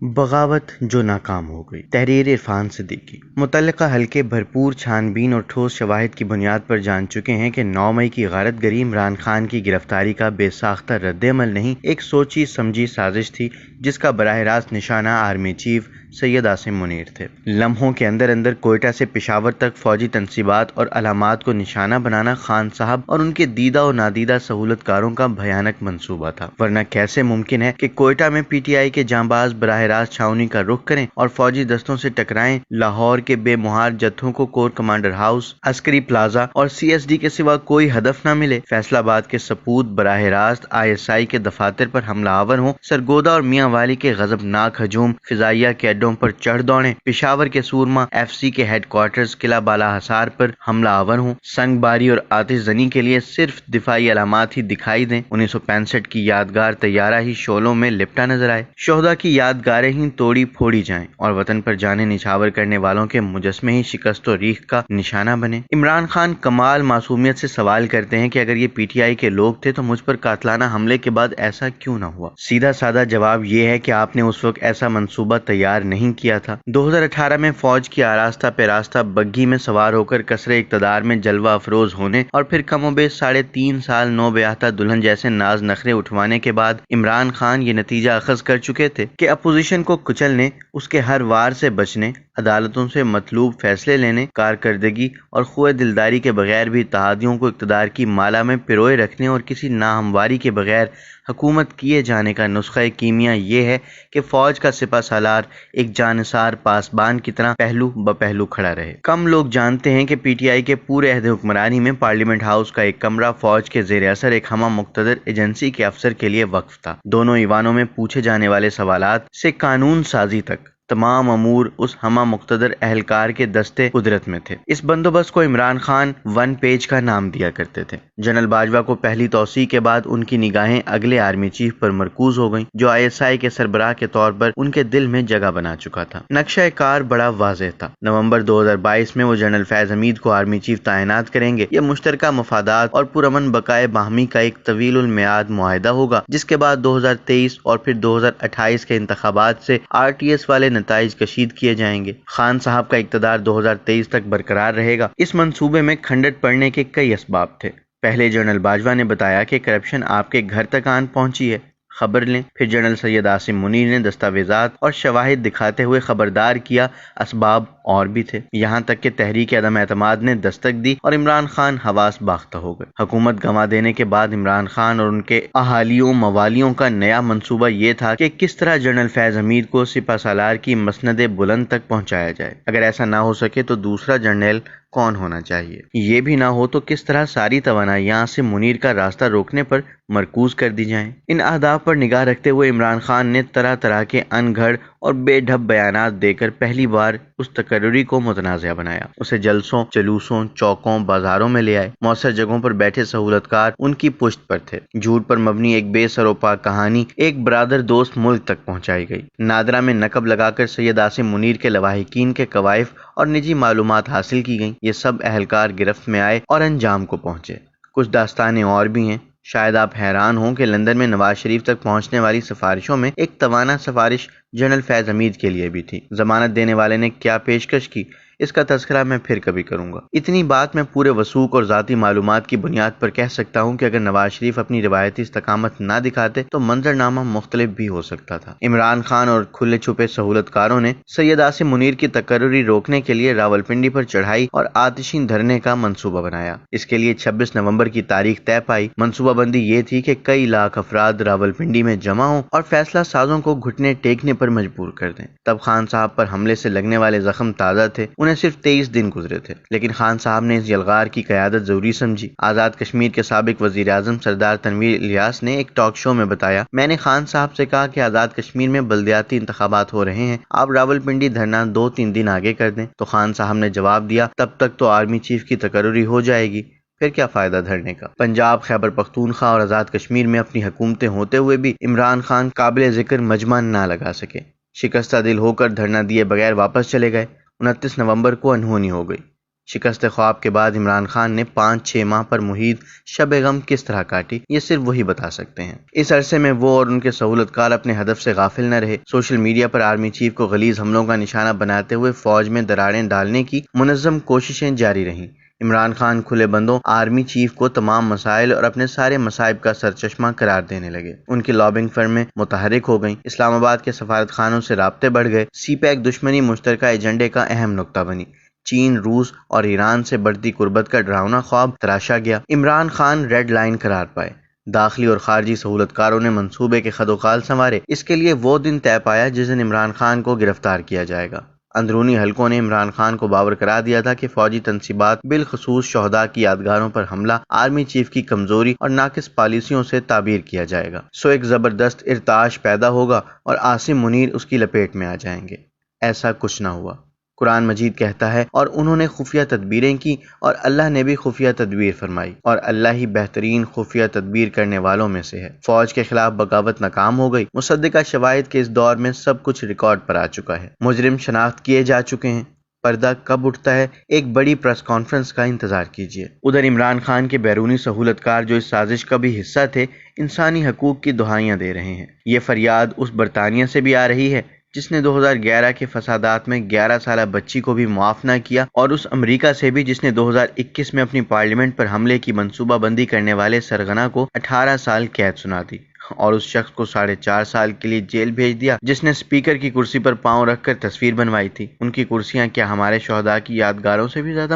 بغاوت جو ناکام ہو گئی۔ تحریر عرفان صدیقی۔ متعلقہ حلقے بھرپور چھان بین اور ٹھوس شواہد کی بنیاد پر جان چکے ہیں کہ 9 مئی کی غارت گری عمران خان کی گرفتاری کا بے ساختہ رد عمل نہیں، ایک سوچی سمجھی سازش تھی جس کا براہ راست نشانہ آرمی چیف سید عاصم منیر تھے۔ لمحوں کے اندر اندر کوئٹہ سے پشاور تک فوجی تنصیبات اور علامات کو نشانہ بنانا خان صاحب اور ان کے دیدہ و نادیدہ سہولت کاروں کا بھیانک منصوبہ تھا، ورنہ کیسے ممکن ہے کہ کوئٹہ میں پی ٹی آئی کے جانباز براہ راست چھاؤنی کا رخ کریں اور فوجی دستوں سے ٹکرائیں، لاہور کے بے مہار جتھوں کو کور کمانڈر ہاؤس، عسکری پلازہ اور سی ایس ڈی کے سوا کوئی ہدف نہ ملے، فیصل آباد کے سپوت براہ راست آئی ایس آئی کے دفاتر پر حملہ آور ہوں، سرگودا اور میاں والی کے غضبناک ہجوم فضائیہ کے اڈوں پر چڑھ دوڑیں، پشاور کے سورما ایف سی کے ہیڈ کوارٹرز قلعہ بالا حصار پر حملہ آور ہوں، سنگ باری اور آتش زنی کے لیے صرف دفاعی علامات ہی دکھائی دیں، 1965 کی یادگار طیارہ ہی شعلوں میں لپٹا نظر آئے، شہداء کی یادگاریں ہی توڑی پھوڑی جائیں اور وطن پر جانیں نچھاور کرنے والوں کے مجسمے ہی شکست و ریخ کا نشانہ بنے۔ عمران خان کمال معصومیت سے سوال کرتے ہیں کہ اگر یہ پی ٹی آئی کے لوگ تھے تو مجھ پر قاتلانہ حملے کے بعد ایسا کیوں نہ ہوا؟ سیدھا سادہ جواب یہ ہے کہ آپ نے اس وقت ایسا منصوبہ تیار نہیں کیا تھا۔ 2018 میں فوج کی آراستہ پیراستہ بگھی میں سوار ہو کر قصر اقتدار میں جلوہ افروز ہونے اور پھر کم و بیش 3.5 سال نو بیاہتا دلہن جیسے ناز نخرے اٹھوانے کے بعد عمران خان یہ نتیجہ اخذ کر چکے تھے کہ اپوزیشن کو کچلنے، اس کے ہر وار سے بچنے، عدالتوں سے مطلوب فیصلے لینے، کارکردگی اور خوئے دلداری کے بغیر بھی اتحادیوں کو اقتدار کی مالا میں پروئے رکھنے اور کسی ناہمواری کے بغیر حکومت کیے جانے کا نسخہ کیمیا یہ ہے کہ فوج کا سپہ سالار ایک جانثار پاسبان کی طرح پہلو بپہلو کھڑا رہے۔ کم لوگ جانتے ہیں کہ پی ٹی آئی کے پورے عہد حکمرانی میں پارلیمنٹ ہاؤس کا ایک کمرہ فوج کے زیر اثر ایک ہمہ مقتدر ایجنسی کے افسر کے لیے وقف تھا۔ دونوں ایوانوں میں پوچھے جانے والے سوالات سے قانون سازی تک تمام امور اس ہمہ مقتدر اہلکار کے دستے قدرت میں تھے۔ اس بندوبست کو عمران خان 1 پیج کا نام دیا کرتے تھے۔ جنرل باجوہ کو پہلی توسیع کے بعد ان کی نگاہیں اگلے آرمی چیف پر مرکوز ہو گئیں جو آئی ایس آئی کے سربراہ کے طور پر ان کے دل میں جگہ بنا چکا تھا۔ نقشہ کار بڑا واضح تھا۔ نومبر 2022 میں وہ جنرل فیض حمید کو آرمی چیف تعینات کریں گے۔ یہ مشترکہ مفادات اور پرامن بقائے باہمی کا ایک طویل المیعاد معاہدہ ہوگا جس کے بعد 2023 اور پھر 2028 کے انتخابات سے آر ٹی ایس والے نتائج کشید کیے جائیں گے۔ خان صاحب کا اقتدار 2023 تک برقرار رہے گا۔ اس منصوبے میں کھنڈٹ پڑنے کے کئی اسباب تھے۔ پہلے جنرل باجوہ نے بتایا کہ کرپشن آپ کے گھر تک آن پہنچی ہے، خبر لیں۔ پھر جنرل سید عاصم منیر نے دستاویزات اور شواہد دکھاتے ہوئے خبردار کیا اسباب اور بھی تھے، یہاں تک کہ تحریک عدم اعتماد نے دستک دی اور عمران خان حواس باختہ ہو گئے۔ حکومت گنوا دینے کے بعد عمران خان اور ان کے اہالیوں موالیوں کا نیا منصوبہ یہ تھا کہ کس طرح جنرل فیض حمید کو سپہ سالار کی مسند بلند تک پہنچایا جائے۔ اگر ایسا نہ ہو سکے تو دوسرا جنرل کون ہونا چاہیے؟ یہ بھی نہ ہو تو کس طرح ساری توانائیاں سے منیر کا راستہ روکنے پر مرکوز کر دی جائیں۔ ان اہداف پر نگاہ رکھتے ہوئے عمران خان نے طرح طرح کے ان گھڑ اور بے ڈھب بیانات دے کر پہلی بار اس تقرری کو متنازع بنایا۔ اسے جلسوں، جلوسوں، چوکوں، بازاروں میں لے آئے۔ مؤثر جگہوں پر بیٹھے سہولت کار ان کی پشت پر تھے۔ جھوٹ پر مبنی ایک بے سر و پا کہانی ایک برادر دوست ملک تک پہنچائی گئی۔ نادرہ میں نقب لگا کر سید عاصم منیر کے لواحقین کے کوائف اور نجی معلومات حاصل کی گئیں۔ یہ سب اہلکار گرفت میں آئے اور انجام کو پہنچے۔ کچھ داستانیں اور بھی ہیں۔ شاید آپ حیران ہوں کہ لندن میں نواز شریف تک پہنچنے والی سفارشوں میں ایک توانا سفارش جنرل فیض حمید کے لیے بھی تھی۔ ضمانت دینے والے نے کیا پیشکش کی، اس کا تذکرہ میں پھر کبھی کروں گا۔ اتنی بات میں پورے وثوق اور ذاتی معلومات کی بنیاد پر کہہ سکتا ہوں کہ اگر نواز شریف اپنی روایتی استقامت نہ دکھاتے تو منظرنامہ مختلف بھی ہو سکتا تھا۔ عمران خان اور کھلے چھپے سہولت کاروں نے سید عاصم منیر کی تقرری روکنے کے لیے راولپنڈی پر چڑھائی اور آتشین دھرنے کا منصوبہ بنایا۔ اس کے لیے 26 نومبر کی تاریخ طے پائی۔ منصوبہ بندی یہ تھی کہ کئی لاکھ افراد راولپنڈی میں جمع ہوں اور فیصلہ سازوں کو گھٹنے ٹیکنے پر مجبور کر دیں۔ تب خان صاحب پر حملے سے لگنے والے زخم تازہ تھے، انہیں صرف 23 دن گزرے تھے، لیکن خان صاحب نے اس یلغار کی قیادت ضروری سمجھی۔ آزاد کشمیر کے سابق وزیر اعظم سردار تنویر الیاس نے ایک ٹاک شو میں بتایا، میں نے خان صاحب سے کہا کہ آزاد کشمیر میں بلدیاتی انتخابات ہو رہے ہیں، آپ راولپنڈی دھرنا 2-3 دن آگے کر دیں۔ تو خان صاحب نے جواب دیا، تب تک تو آرمی چیف کی تقرری ہو جائے گی، پھر کیا فائدہ دھرنے کا۔ پنجاب، خیبر پختونخوا اور آزاد کشمیر میں اپنی حکومتیں ہوتے ہوئے بھی عمران خان قابل ذکر مجمع نہ لگا سکے۔ شکستہ دل ہو کر دھرنا دیے بغیر واپس چلے گئے۔ 29 نومبر کو انہونی ہو گئی۔ شکست خواب کے بعد عمران خان نے 5-6 ماہ پر محیط شب غم کس طرح کاٹی، یہ صرف وہی بتا سکتے ہیں۔ اس عرصے میں وہ اور ان کے سہولت کار اپنے ہدف سے غافل نہ رہے۔ سوشل میڈیا پر آرمی چیف کو غلیظ حملوں کا نشانہ بناتے ہوئے فوج میں دراڑیں ڈالنے کی منظم کوششیں جاری رہیں۔ عمران خان کھلے بندوں آرمی چیف کو تمام مسائل اور اپنے سارے مصائب کا سرچشمہ قرار دینے لگے۔ ان کی لابنگ فرمیں متحرک ہو گئیں، اسلام آباد کے سفارت خانوں سے رابطے بڑھ گئے۔ سی پیک دشمنی مشترکہ ایجنڈے کا اہم نقطہ بنی۔ چین، روس اور ایران سے بڑھتی قربت کا ڈراؤنا خواب تراشا گیا۔ عمران خان ریڈ لائن قرار پائے۔ داخلی اور خارجی سہولت کاروں نے منصوبے کے خد و خال سنوارے۔ اس کے لیے وہ دن طے پایا جس دن عمران خان کو گرفتار کیا جائے گا۔ اندرونی حلقوں نے عمران خان کو باور کرا دیا تھا کہ فوجی تنصیبات بالخصوص شہداء کی یادگاروں پر حملہ آرمی چیف کی کمزوری اور ناقص پالیسیوں سے تعبیر کیا جائے گا۔ سو ایک زبردست ارتعاش پیدا ہوگا اور عاصم منیر اس کی لپیٹ میں آ جائیں گے۔ ایسا کچھ نہ ہوا۔ قرآن مجید کہتا ہے اور انہوں نے خفیہ تدبیریں کی اور اللہ نے بھی خفیہ تدبیر فرمائی اور اللہ ہی بہترین خفیہ تدبیر کرنے والوں میں سے ہے۔ فوج کے خلاف بغاوت ناکام ہو گئی۔ مصدقہ شواہد کے اس دور میں سب کچھ ریکارڈ پر آ چکا ہے۔ مجرم شناخت کیے جا چکے ہیں۔ پردہ کب اٹھتا ہے؟ ایک بڑی پریس کانفرنس کا انتظار کیجیے۔ ادھر عمران خان کے بیرونی سہولت کار جو اس سازش کا بھی حصہ تھے، انسانی حقوق کی دہائیاں دے رہے ہیں۔ یہ فریاد اس برطانیہ سے بھی آ رہی ہے جس نے 2011 کے فسادات میں 11 سالہ بچی کو بھی معاف نہ کیا، اور اس امریکہ سے بھی جس نے 2021 میں اپنی پارلیمنٹ پر حملے کی منصوبہ بندی کرنے والے سرغنہ کو 18 سال قید سنا دی، اور اس شخص کو 4.5 سال کے لیے جیل بھیج دیا جس نے اسپیکر کی کرسی پر پاؤں رکھ کر تصویر بنوائی تھی۔ ان کی کرسیاں کیا ہمارے شہداء کی یادگاروں سے بھی زیادہ